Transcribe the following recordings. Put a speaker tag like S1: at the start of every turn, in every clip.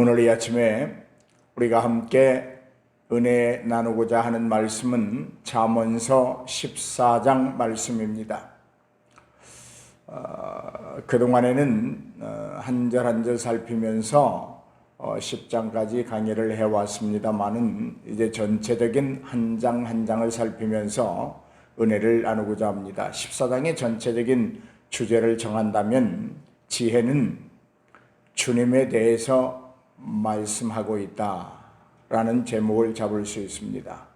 S1: 오늘 이 아침에 우리가 함께 은혜 나누고자 하는 말씀은 잠언서 14장 말씀입니다. 그동안에는 한 절 한 절 살피면서 10장까지 강의를 해왔습니다만은 이제 전체적인 한 장 한 장을 살피면서 은혜를 나누고자 합니다. 14장의 전체적인 주제를 정한다면 지혜는 주님에 대해서 말씀하고 있다라는 제목을 잡을 수 있습니다.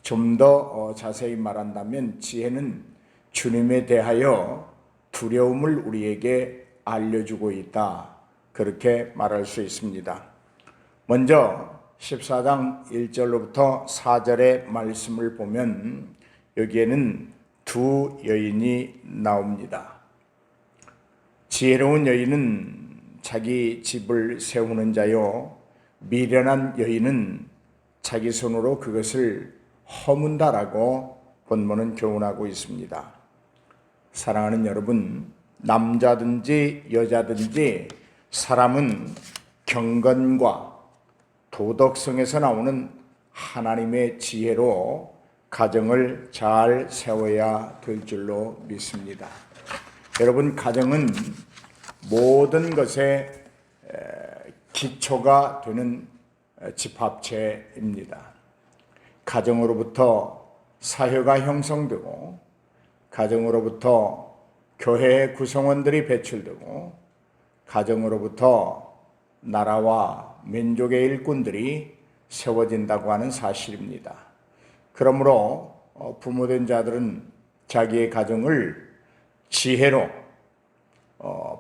S1: 좀 더 자세히 말한다면 지혜는 주님에 대하여 두려움을 우리에게 알려주고 있다, 그렇게 말할 수 있습니다. 먼저 14장 1절로부터 4절의 말씀을 보면 여기에는 두 여인이 나옵니다. 지혜로운 여인은 자기 집을 세우는 자요, 미련한 여인은 자기 손으로 그것을 허문다라고 본문은 교훈하고 있습니다. 사랑하는 여러분, 남자든지 여자든지 사람은 경건과 도덕성에서 나오는 하나님의 지혜로 가정을 잘 세워야 될 줄로 믿습니다. 여러분, 가정은 모든 것의 기초가 되는 집합체입니다. 가정으로부터 사회가 형성되고, 가정으로부터 교회의 구성원들이 배출되고, 가정으로부터 나라와 민족의 일꾼들이 세워진다고 하는 사실입니다. 그러므로 부모된 자들은 자기의 가정을 지혜로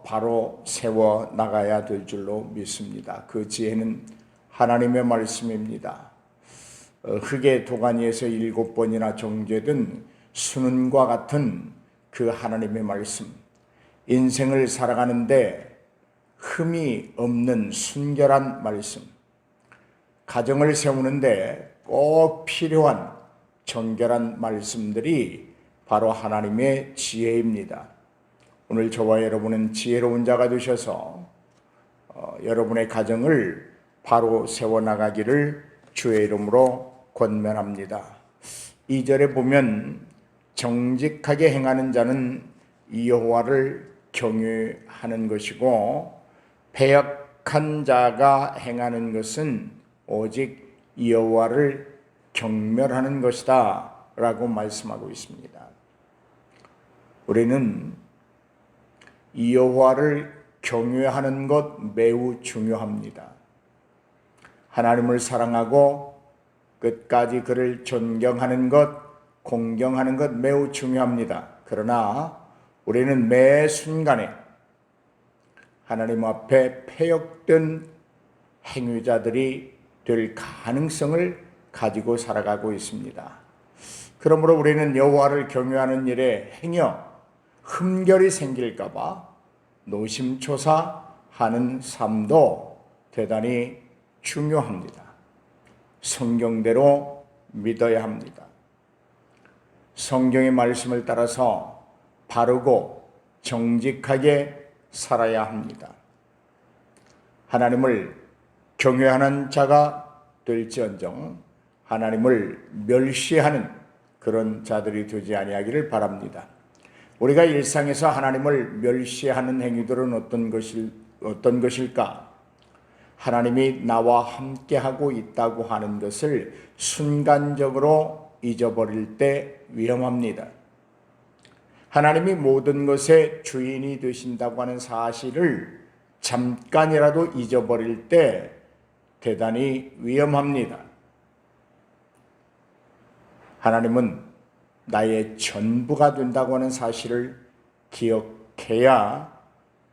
S1: 바로 세워 나가야 될 줄로 믿습니다. 그 지혜는 하나님의 말씀입니다. 흙의 도가니에서 7번이나 정제된 수는과 같은 그 하나님의 말씀, 인생을 살아가는데 흠이 없는 순결한 말씀, 가정을 세우는데 꼭 필요한 정결한 말씀들이 바로 하나님의 지혜입니다. 오늘 저와 여러분은 지혜로운 자가 되셔서 여러분의 가정을 바로 세워나가기를 주의 이름으로 권면합니다. 2절에 보면 정직하게 행하는 자는 여호와를 경외하는 것이고 패역한 자가 행하는 것은 오직 여호와를 경멸하는 것이다 라고 말씀하고 있습니다. 우리는 여호와를 경외하는 것 매우 중요합니다. 하나님을 사랑하고 끝까지 그를 존경하는 것, 공경하는 것 매우 중요합니다. 그러나 우리는 매 순간에 하나님 앞에 패역된 행위자들이 될 가능성을 가지고 살아가고 있습니다. 그러므로 우리는 여호와를 경외하는 일에 행여 흠결이 생길까 봐 노심초사하는 삶도 대단히 중요합니다. 성경대로 믿어야 합니다. 성경의 말씀을 따라서 바르고 정직하게 살아야 합니다. 하나님을 경외하는 자가 될지언정 하나님을 멸시하는 그런 자들이 되지 아니하기를 바랍니다. 우리가 일상에서 하나님을 멸시하는 행위들은 어떤 것일까? 하나님이 나와 함께하고 있다고 하는 것을 순간적으로 잊어버릴 때 위험합니다. 하나님이 모든 것의 주인이 되신다고 하는 사실을 잠깐이라도 잊어버릴 때 대단히 위험합니다. 하나님은 나의 전부가 된다고 하는 사실을 기억해야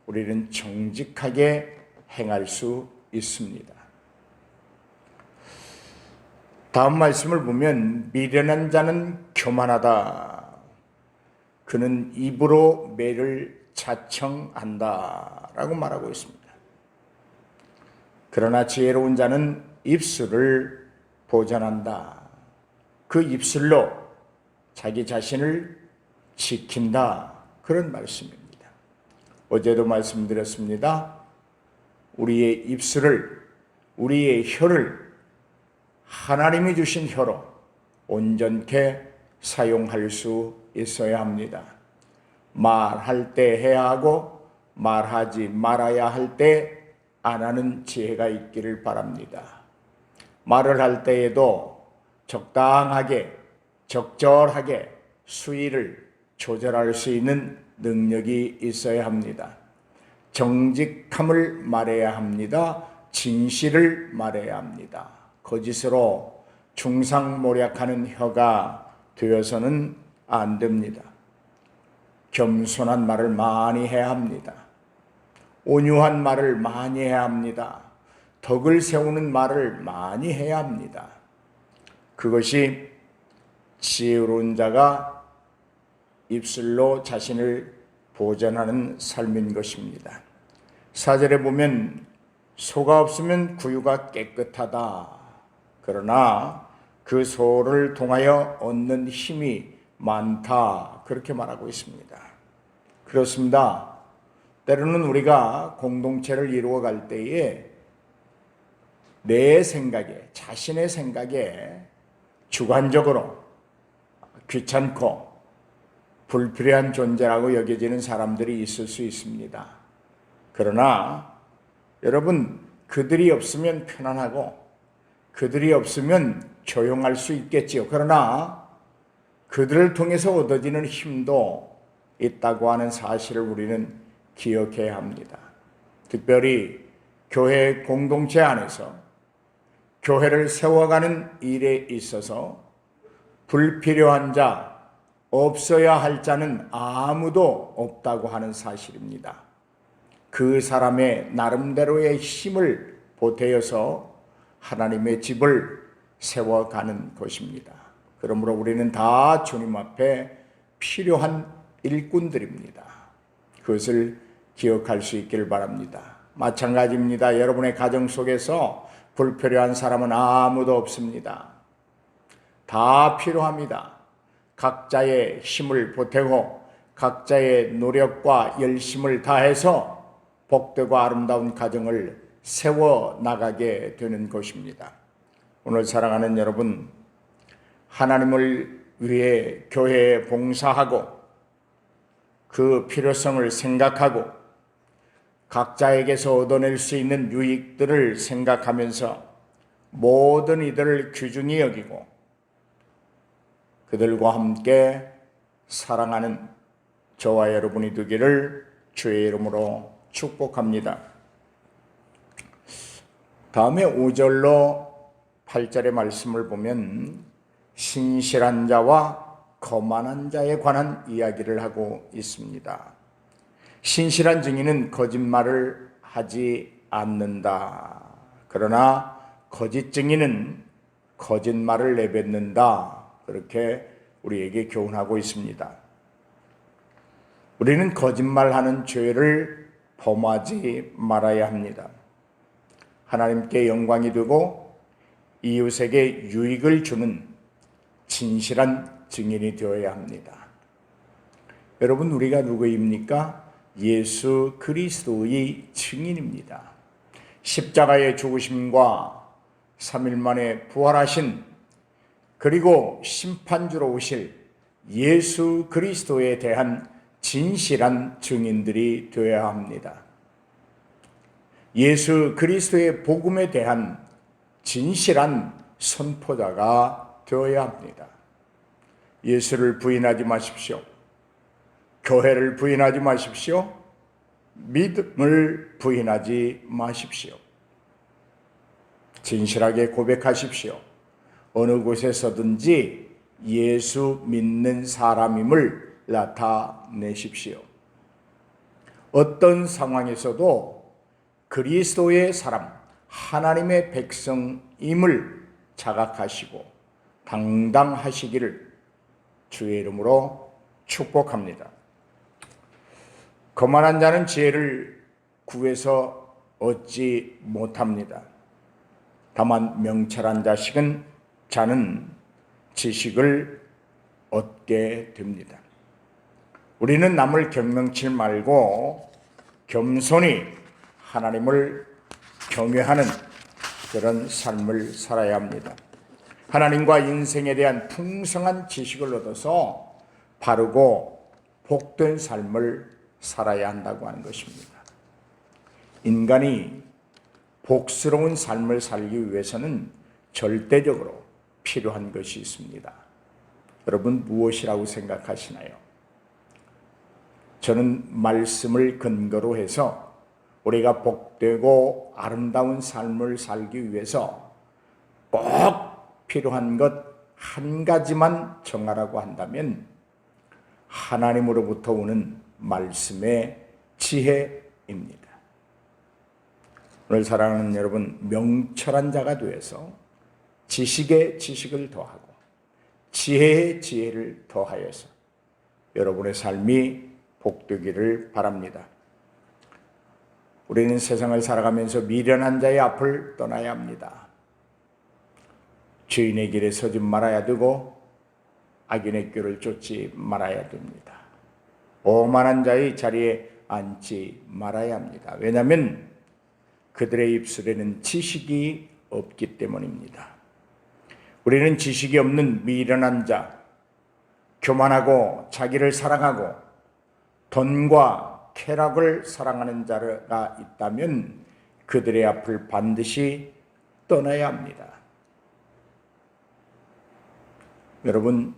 S1: 우리는 정직하게 행할 수 있습니다. 다음 말씀을 보면 미련한 자는 교만하다. 그는 입으로 매를 자청한다 라고 말하고 있습니다. 그러나 지혜로운 자는 입술을 보전한다. 그 입술로 자기 자신을 지킨다, 그런 말씀입니다. 어제도 말씀드렸습니다. 우리의 입술을 우리의 혀를 하나님이 주신 혀로 온전케 사용할 수 있어야 합니다. 말할 때 해야 하고 말하지 말아야 할 때 안 하는 지혜가 있기를 바랍니다. 말을 할 때에도 적당하게 적절하게 수위를 조절할 수 있는 능력이 있어야 합니다. 정직함을 말해야 합니다. 진실을 말해야 합니다. 거짓으로 중상모략하는 혀가 되어서는 안 됩니다. 겸손한 말을 많이 해야 합니다. 온유한 말을 많이 해야 합니다. 덕을 세우는 말을 많이 해야 합니다. 그것이 지혜로운 자가 입술로 자신을 보존하는 삶인 것입니다. 4절에 보면 소가 없으면 구유가 깨끗하다. 그러나 그 소를 통하여 얻는 힘이 많다. 그렇게 말하고 있습니다. 그렇습니다. 때로는 우리가 공동체를 이루어갈 때에 내 생각에, 자신의 생각에 주관적으로 귀찮고 불필요한 존재라고 여겨지는 사람들이 있을 수 있습니다. 그러나 여러분, 그들이 없으면 편안하고 그들이 없으면 조용할 수 있겠지요. 그러나 그들을 통해서 얻어지는 힘도 있다고 하는 사실을 우리는 기억해야 합니다. 특별히 교회 공동체 안에서 교회를 세워가는 일에 있어서 불필요한 자, 없어야 할 자는 아무도 없다고 하는 사실입니다. 그 사람의 나름대로의 힘을 보태어서 하나님의 집을 세워가는 것입니다. 그러므로 우리는 다 주님 앞에 필요한 일꾼들입니다. 그것을 기억할 수 있기를 바랍니다. 마찬가지입니다. 여러분의 가정 속에서 불필요한 사람은 아무도 없습니다. 다 필요합니다. 각자의 힘을 보태고 각자의 노력과 열심을 다해서 복되고 아름다운 가정을 세워나가게 되는 것입니다. 오늘 사랑하는 여러분, 하나님을 위해 교회에 봉사하고 그 필요성을 생각하고 각자에게서 얻어낼 수 있는 유익들을 생각하면서 모든 이들을 귀중히 여기고 그들과 함께 사랑하는 저와 여러분이 되기를 주의 이름으로 축복합니다. 다음에 5절로 8절의 말씀을 보면 신실한 자와 거만한 자에 관한 이야기를 하고 있습니다. 신실한 증인은 거짓말을 하지 않는다. 그러나 거짓 증인은 거짓말을 내뱉는다. 그렇게 우리에게 교훈하고 있습니다. 우리는 거짓말하는 죄를 범하지 말아야 합니다. 하나님께 영광이 되고 이웃에게 유익을 주는 진실한 증인이 되어야 합니다. 여러분, 우리가 누구입니까? 예수 그리스도의 증인입니다. 십자가의 죽으심과 3일 만에 부활하신 그리고 심판주로 오실 예수 그리스도에 대한 진실한 증인들이 되어야 합니다. 예수 그리스도의 복음에 대한 진실한 선포자가 되어야 합니다. 예수를 부인하지 마십시오. 교회를 부인하지 마십시오. 믿음을 부인하지 마십시오. 진실하게 고백하십시오. 어느 곳에서든지 예수 믿는 사람임을 나타내십시오. 어떤 상황에서도 그리스도의 사람, 하나님의 백성임을 자각하시고 당당하시기를 주의 이름으로 축복합니다. 거만한 자는 지혜를 구해서 얻지 못합니다. 다만 명철한 자는 지식을 얻게 됩니다. 우리는 남을 경명치 말고 겸손히 하나님을 경외하는 그런 삶을 살아야 합니다. 하나님과 인생에 대한 풍성한 지식을 얻어서 바르고 복된 삶을 살아야 한다고 하는 것입니다. 인간이 복스러운 삶을 살기 위해서는 절대적으로 필요한 것이 있습니다. 여러분, 무엇이라고 생각하시나요? 저는 말씀을 근거로 해서 우리가 복되고 아름다운 삶을 살기 위해서 꼭 필요한 것 한 가지만 정하라고 한다면 하나님으로부터 오는 말씀의 지혜입니다. 오늘 사랑하는 여러분, 명철한 자가 되어서 지식에 지식을 더하고 지혜에 지혜를 더하여서 여러분의 삶이 복되기를 바랍니다. 우리는 세상을 살아가면서 미련한 자의 앞을 떠나야 합니다. 죄인의 길에 서지 말아야 되고 악인의 꾀를 쫓지 말아야 됩니다. 오만한 자의 자리에 앉지 말아야 합니다. 왜냐하면 그들의 입술에는 지식이 없기 때문입니다. 우리는 지식이 없는 미련한 자, 교만하고 자기를 사랑하고 돈과 쾌락을 사랑하는 자가 있다면 그들의 앞을 반드시 떠나야 합니다. 여러분,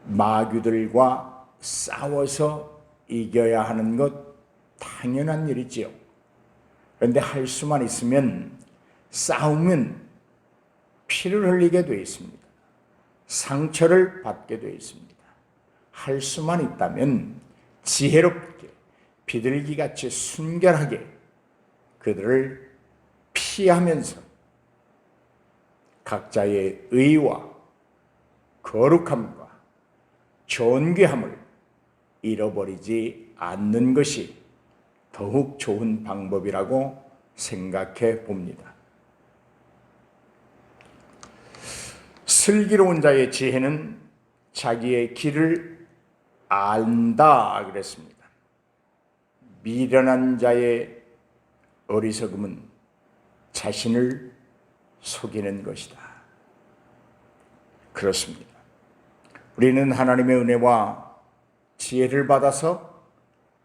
S1: 마귀들과 싸워서 이겨야 하는 것 당연한 일이지요. 그런데 할 수만 있으면 싸우면 피를 흘리게 되어 있습니다. 상처를 받게 되어 있습니다. 할 수만 있다면 지혜롭게 비둘기같이 순결하게 그들을 피하면서 각자의 의와 거룩함과 존귀함을 잃어버리지 않는 것이 더욱 좋은 방법이라고 생각해 봅니다. 슬기로운 자의 지혜는 자기의 길을 안다 그랬습니다. 미련한 자의 어리석음은 자신을 속이는 것이다. 그렇습니다. 우리는 하나님의 은혜와 지혜를 받아서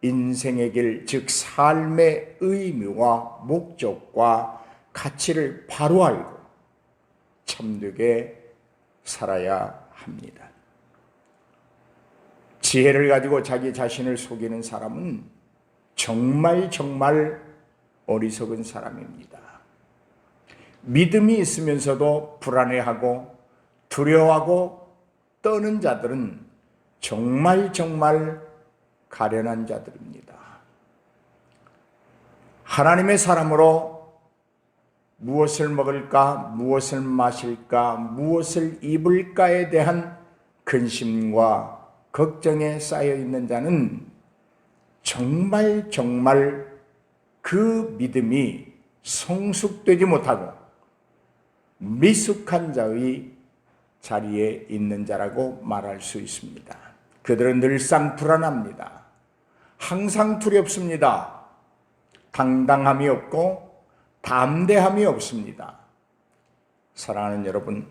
S1: 인생의 길, 즉 삶의 의미와 목적과 가치를 바로 알고 참되게 살아야 합니다. 지혜를 가지고 자기 자신을 속이는 사람은 정말 어리석은 사람입니다. 믿음이 있으면서도 불안해하고 두려워하고 떠는 자들은 정말 가련한 자들입니다. 하나님의 사람으로 무엇을 먹을까, 무엇을 마실까, 무엇을 입을까에 대한 근심과 걱정에 쌓여 있는 자는 정말 그 믿음이 성숙되지 못하고 미숙한 자의 자리에 있는 자라고 말할 수 있습니다. 그들은 늘상 불안합니다. 항상 두렵습니다. 당당함이 없고 담대함이 없습니다. 사랑하는 여러분,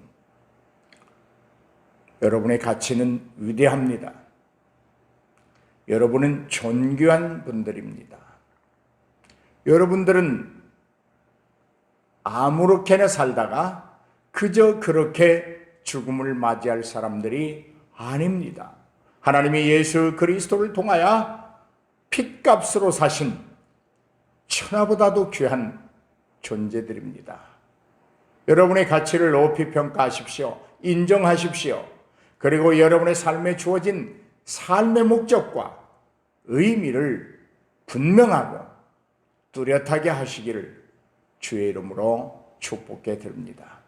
S1: 여러분의 가치는 위대합니다. 여러분은 존귀한 분들입니다. 여러분들은 아무렇게나 살다가 그저 그렇게 죽음을 맞이할 사람들이 아닙니다. 하나님이 예수 그리스도를 통하여 핏값으로 사신 천하보다도 귀한 존재들입니다. 여러분의 가치를 높이 평가하십시오. 인정하십시오. 그리고 여러분의 삶에 주어진 삶의 목적과 의미를 분명하고 뚜렷하게 하시기를 주의 이름으로 축복해 드립니다.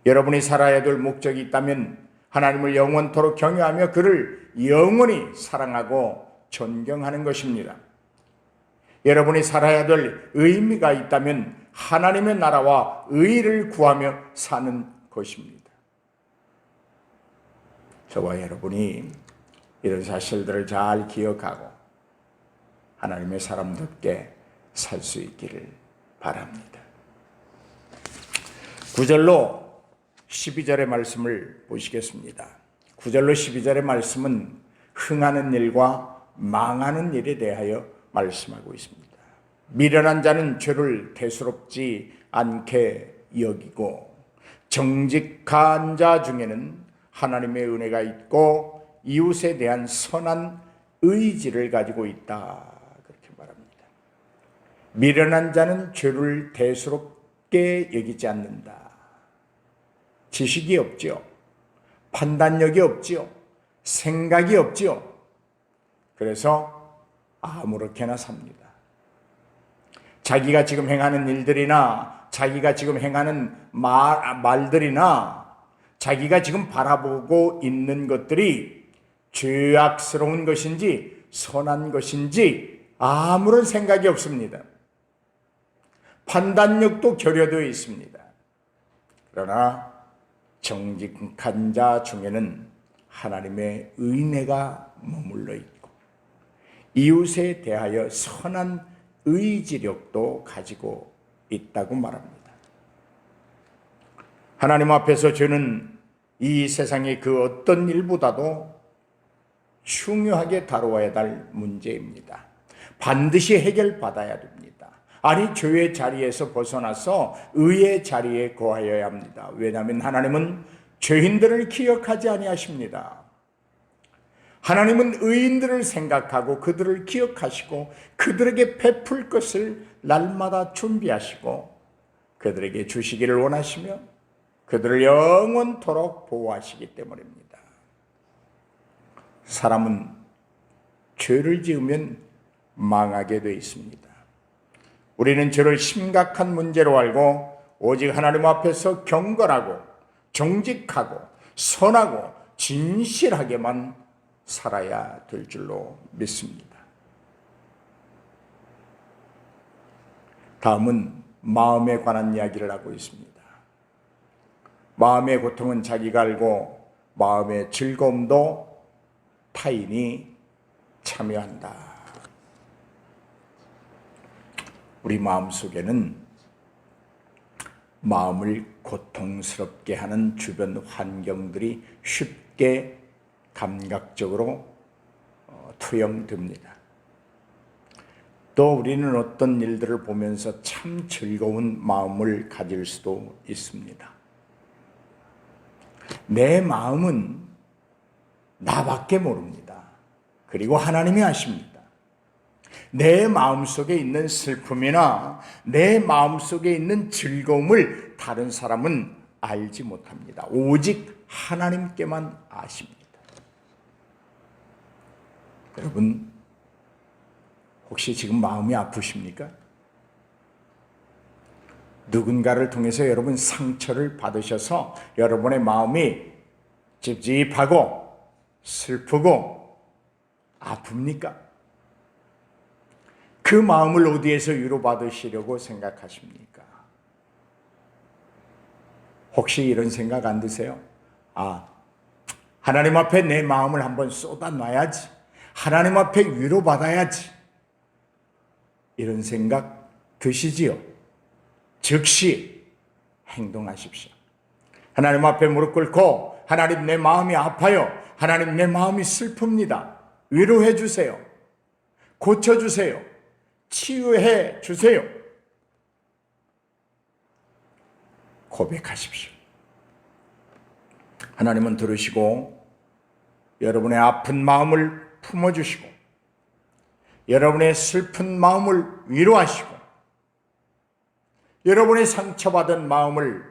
S1: 여러분이 살아야 될 목적이 있다면 하나님을 영원토록 경외하며 그를 영원히 사랑하고 존경하는 것입니다. 여러분이 살아야 될 의미가 있다면 하나님의 나라와 의를 구하며 사는 것입니다. 저와 여러분이 이런 사실들을 잘 기억하고 하나님의 사람답게 살 수 있기를 바랍니다. 9절로 12절의 말씀을 보시겠습니다. 9절로 12절의 말씀은 흥하는 일과 망하는 일에 대하여 말씀하고 있습니다. 미련한 자는 죄를 대수롭지 않게 여기고 정직한 자 중에는 하나님의 은혜가 있고 이웃에 대한 선한 의지를 가지고 있다. 그렇게 말합니다. 미련한 자는 죄를 대수롭게 여기지 않는다. 지식이 없죠. 판단력이 없죠. 생각이 없죠. 그래서 아무렇게나 삽니다. 자기가 지금 행하는 일들이나 자기가 지금 행하는 말들이나 자기가 지금 바라보고 있는 것들이 죄악스러운 것인지 선한 것인지 아무런 생각이 없습니다. 판단력도 결여되어 있습니다. 그러나 정직한 자 중에는 하나님의 은혜가 머물러 있고 이웃에 대하여 선한 의지력도 가지고 있다고 말합니다. 하나님 앞에서 죄는 이 세상의 그 어떤 일보다도 중요하게 다루어야 할 문제입니다. 반드시 해결받아야 됩니다. 아니, 죄의 자리에서 벗어나서 의의 자리에 거하여야 합니다. 왜냐하면 하나님은 죄인들을 기억하지 아니하십니다. 하나님은 의인들을 생각하고 그들을 기억하시고 그들에게 베풀 것을 날마다 준비하시고 그들에게 주시기를 원하시며 그들을 영원토록 보호하시기 때문입니다. 사람은 죄를 지으면 망하게 되어 있습니다. 우리는 죄를 심각한 문제로 알고 오직 하나님 앞에서 경건하고 정직하고 선하고 진실하게만 살아야 될 줄로 믿습니다. 다음은 마음에 관한 이야기를 하고 있습니다. 마음의 고통은 자기가 알고 마음의 즐거움도 타인이 참여한다. 우리 마음속에는 마음을 고통스럽게 하는 주변 환경들이 쉽게 감각적으로 투영됩니다. 또 우리는 어떤 일들을 보면서 참 즐거운 마음을 가질 수도 있습니다. 내 마음은 나밖에 모릅니다. 그리고 하나님이 아십니다. 내 마음속에 있는 슬픔이나 내 마음속에 있는 즐거움을 다른 사람은 알지 못합니다. 오직 하나님께만 아십니다. 여러분, 혹시 지금 마음이 아프십니까? 누군가를 통해서 여러분 상처를 받으셔서 여러분의 마음이 찝찝하고 슬프고 아픕니까? 그 마음을 어디에서 위로받으시려고 생각하십니까? 혹시 이런 생각 안 드세요? 하나님 앞에 내 마음을 한번 쏟아놔야지. 하나님 앞에 위로받아야지. 이런 생각 드시지요? 즉시 행동하십시오. 하나님 앞에 무릎 꿇고 하나님, 내 마음이 아파요. 하나님, 내 마음이 슬픕니다. 위로해 주세요. 고쳐주세요. 치유해 주세요. 고백하십시오. 하나님은 들으시고 여러분의 아픈 마음을 품어주시고 여러분의 슬픈 마음을 위로하시고 여러분의 상처받은 마음을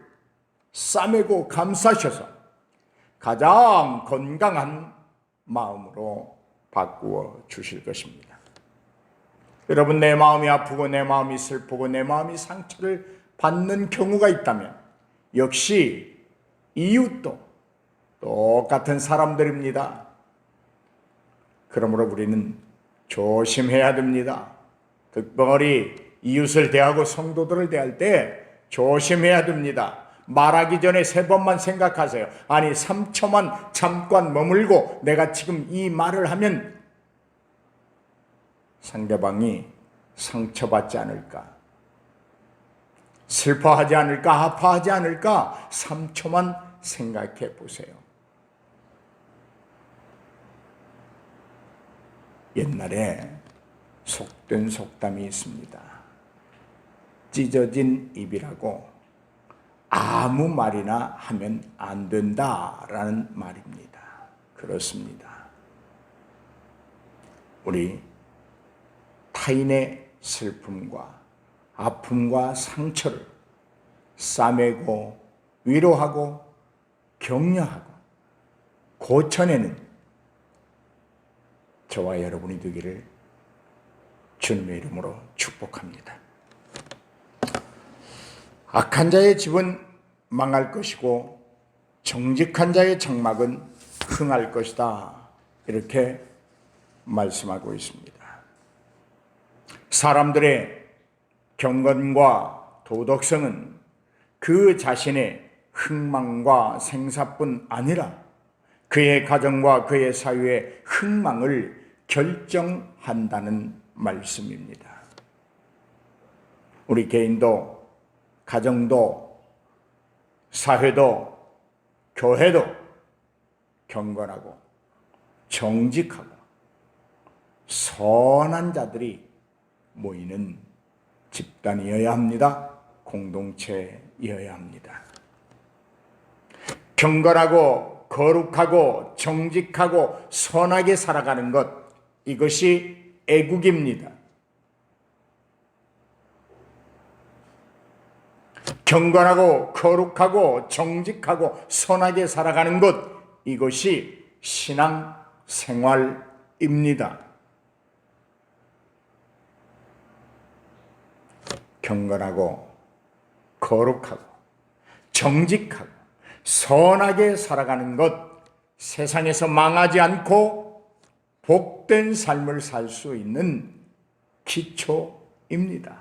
S1: 싸매고 감싸셔서 가장 건강한 마음으로 바꾸어 주실 것입니다. 여러분, 내 마음이 아프고 내 마음이 슬프고 내 마음이 상처를 받는 경우가 있다면 역시 이웃도 똑같은 사람들입니다. 그러므로 우리는 조심해야 됩니다. 특별히 이웃을 대하고 성도들을 대할 때 조심해야 됩니다. 말하기 전에 3번만 생각하세요. 아니, 3초만 잠깐 머물고 내가 지금 이 말을 하면 상대방이 상처받지 않을까? 슬퍼하지 않을까, 아파하지 않을까 3초만 생각해 보세요. 옛날에 속된 속담이 있습니다. 찢어진 입이라고 아무 말이나 하면 안 된다라는 말입니다. 그렇습니다. 우리 타인의 슬픔과 아픔과 상처를 싸매고 위로하고 격려하고 고쳐내는 저와 여러분이 되기를 주님의 이름으로 축복합니다. 악한 자의 집은 망할 것이고 정직한 자의 장막은 흥할 것이다. 이렇게 말씀하고 있습니다. 사람들의 경건과 도덕성은 그 자신의 흥망과 생사뿐 아니라 그의 가정과 그의 사회의 흥망을 결정한다는 말씀입니다. 우리 개인도, 가정도, 사회도, 교회도 경건하고 정직하고 선한 자들이 모이는 집단이어야 합니다. 공동체이어야 합니다. 경건하고 거룩하고 정직하고 선하게 살아가는 것, 이것이 애국입니다. 경건하고 거룩하고 정직하고 선하게 살아가는 것, 이것이 신앙 생활입니다. 경건하고 거룩하고 정직하고 선하게 살아가는 것, 세상에서 망하지 않고 복된 삶을 살 수 있는 기초입니다.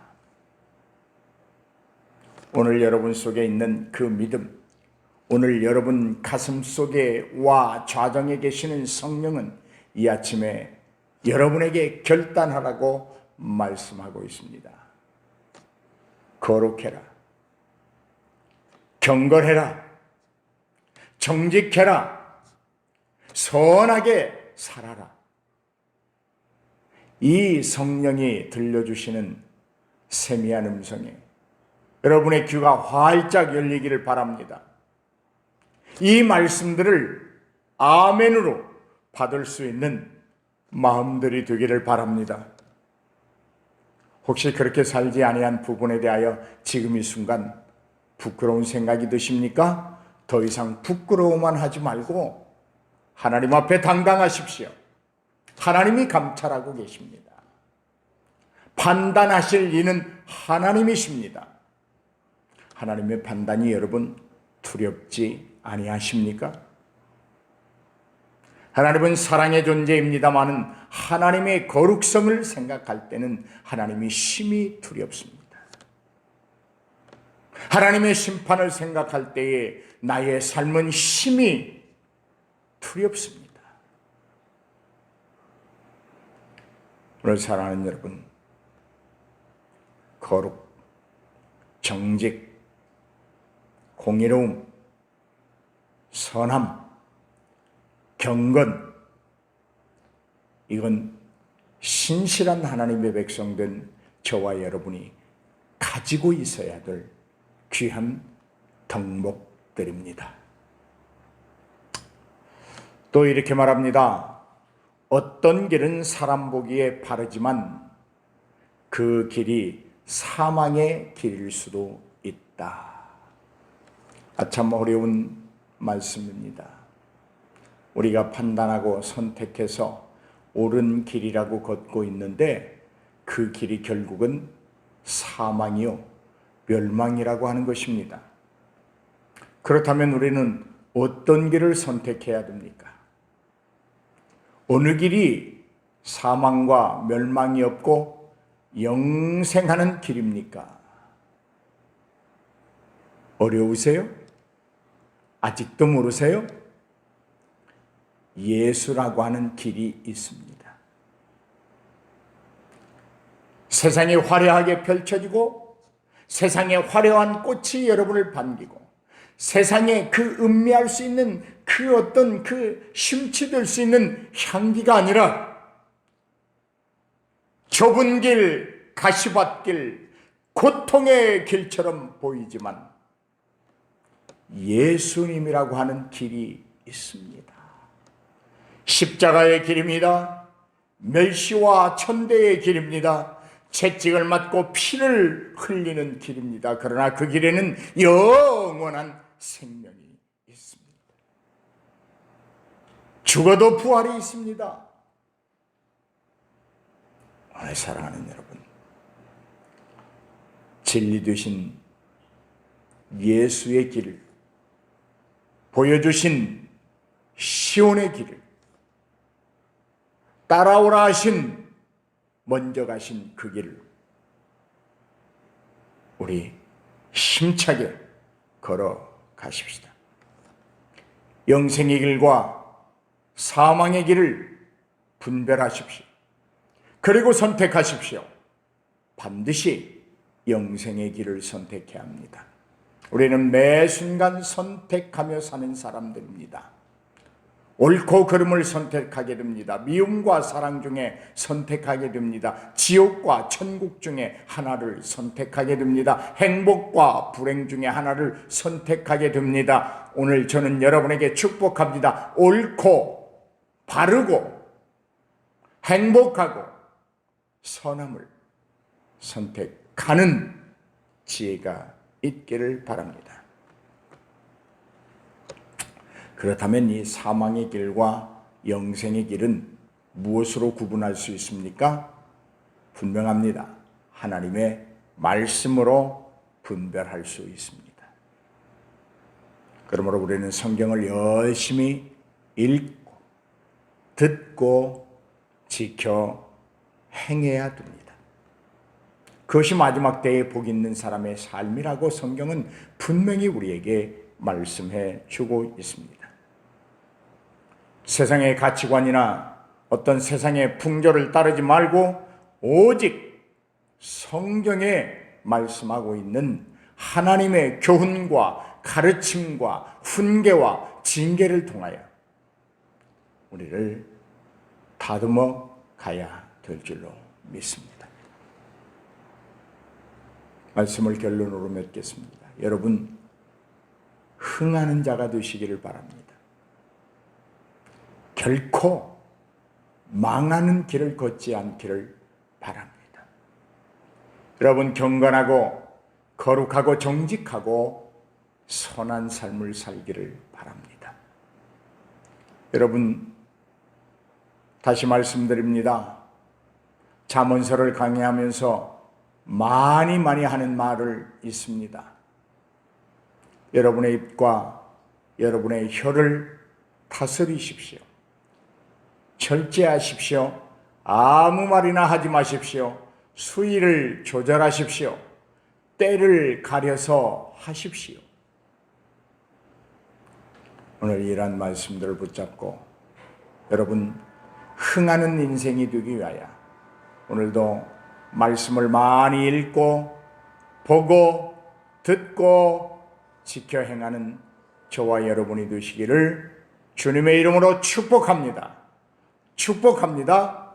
S1: 오늘 여러분 속에 있는 그 믿음, 오늘 여러분 가슴 속에 와 좌정에 계시는 성령은 이 아침에 여러분에게 결단하라고 말씀하고 있습니다. 거룩해라, 경건해라, 정직해라, 선하게 살아라. 이 성령이 들려주시는 세미한 음성에 여러분의 귀가 활짝 열리기를 바랍니다. 이 말씀들을 아멘으로 받을 수 있는 마음들이 되기를 바랍니다. 혹시 그렇게 살지 아니한 부분에 대하여 지금 이 순간 부끄러운 생각이 드십니까? 더 이상 부끄러워만 하지 말고 하나님 앞에 당당하십시오. 하나님이 감찰하고 계십니다. 판단하실 이는 하나님이십니다. 하나님의 판단이 여러분 두렵지 아니하십니까? 하나님은 사랑의 존재입니다마는 하나님의 거룩성을 생각할 때는 하나님이 심히 두렵습니다. 하나님의 심판을 생각할 때에 나의 삶은 심히 두렵습니다. 오늘 사랑하는 여러분, 거룩, 정직, 공의로움, 선함, 경건, 이건 신실한 하나님의 백성된 저와 여러분이 가지고 있어야 될 귀한 덕목들입니다. 또 이렇게 말합니다. 어떤 길은 사람 보기에 바르지만 그 길이 사망의 길일 수도 있다. 참 어려운 말씀입니다. 우리가 판단하고 선택해서 옳은 길이라고 걷고 있는데 그 길이 결국은 사망이요, 멸망이라고 하는 것입니다. 그렇다면 우리는 어떤 길을 선택해야 됩니까? 어느 길이 사망과 멸망이 없고 영생하는 길입니까? 어려우세요? 아직도 모르세요? 예수라고 하는 길이 있습니다. 세상이 화려하게 펼쳐지고 세상의 화려한 꽃이 여러분을 반기고 세상에 그 음미할 수 있는 그 어떤 그 심취될 수 있는 향기가 아니라 좁은 길, 가시밭길, 고통의 길처럼 보이지만 예수님이라고 하는 길이 있습니다. 십자가의 길입니다. 멸시와 천대의 길입니다. 채찍을 맞고 피를 흘리는 길입니다. 그러나 그 길에는 영원한 생명이 있습니다. 죽어도 부활이 있습니다. 오늘 사랑하는 여러분, 진리 되신 예수의 길을 보여주신 시온의 길을 따라오라 하신 먼저 가신 그 길을 우리 힘차게 걸어가십시다. 영생의 길과 사망의 길을 분별하십시오. 그리고 선택하십시오. 반드시 영생의 길을 선택해야 합니다. 우리는 매 순간 선택하며 사는 사람들입니다. 옳고 그름을 선택하게 됩니다. 미움과 사랑 중에 선택하게 됩니다. 지옥과 천국 중에 하나를 선택하게 됩니다. 행복과 불행 중에 하나를 선택하게 됩니다. 오늘 저는 여러분에게 축복합니다. 옳고 바르고 행복하고 선함을 선택하는 지혜가 있기를 바랍니다. 그렇다면 이 사망의 길과 영생의 길은 무엇으로 구분할 수 있습니까? 분명합니다. 하나님의 말씀으로 분별할 수 있습니다. 그러므로 우리는 성경을 열심히 읽고 듣고 지켜 행해야 됩니다. 그것이 마지막 때에 복 있는 사람의 삶이라고 성경은 분명히 우리에게 말씀해 주고 있습니다. 세상의 가치관이나 어떤 세상의 풍조를 따르지 말고 오직 성경에 말씀하고 있는 하나님의 교훈과 가르침과 훈계와 징계를 통하여 우리를 다듬어 가야 될 줄로 믿습니다. 말씀을 결론으로 맺겠습니다. 여러분, 흥하는 자가 되시기를 바랍니다. 결코 망하는 길을 걷지 않기를 바랍니다. 여러분, 경건하고 거룩하고 정직하고 선한 삶을 살기를 바랍니다. 여러분, 다시 말씀드립니다. 잠언서를 강의하면서 많이 하는 말을 있습니다. 여러분의 입과 여러분의 혀를 다스리십시오. 절제하십시오. 아무 말이나 하지 마십시오. 수위를 조절하십시오. 때를 가려서 하십시오. 오늘 이러한 말씀들을 붙잡고 여러분 흥하는 인생이 되기 위하여 오늘도 말씀을 많이 읽고 보고 듣고 지켜 행하는 저와 여러분이 되시기를 주님의 이름으로 축복합니다. 축복합니다.